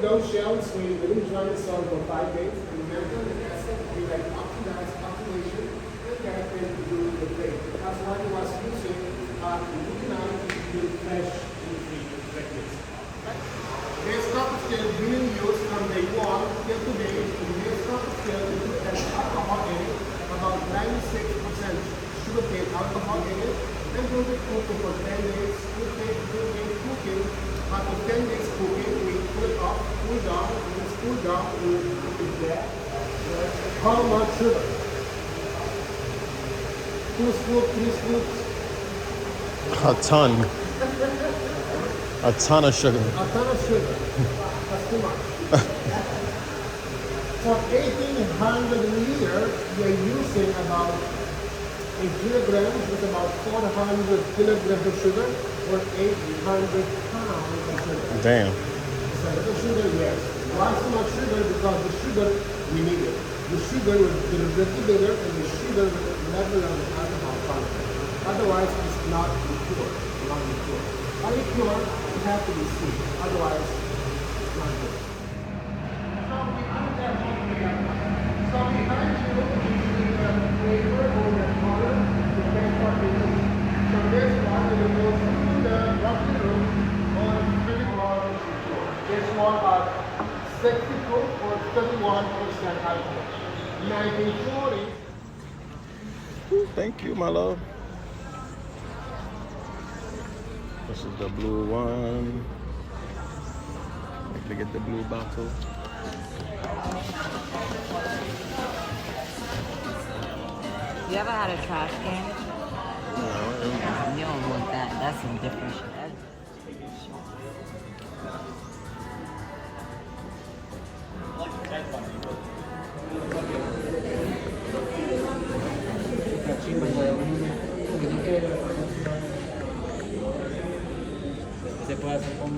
those shells when you didn't dry the salt for 5 days. Remember the acid, we like oxidize, oxidation, and that can do the thing. That's why he was using to fresh ingredients like this. This cup scale being used from day one till today. In this cup scale, it has alcohol in it, about 96% sugarcane alcohol in it, and do the cooking for 10 days. Cooking. After 10 days cooking, we pull it off, cool down. When it's cooled down, we put it there. How much sugar? 2 scoops, 3 scoops. A ton. A ton of sugar. A ton of sugar. That's too much. For 1,800 liters, we are using about a kilogram, which is about 400 kilograms of sugar, or 800 pounds of sugar. Damn. So the sugar, yes. Why so much sugar? Because the sugar, we need it. The sugar will be bigger, and the sugar will level on the alcohol content. Otherwise, it's not liqueur. Not liqueur. A liqueur, it has to be sweet. Otherwise, it's not good. So behind you, you have a flavor or your color, depends what you need. So this one, you will go through the rocky room or pretty large liqueur. This one are 62 or 31% alcohol. 1940. Thank you, my love. This is the blue one. Let me get the blue bottle. You ever had a trash can? No. You don't want that. That's some different shit. Se puede hacer con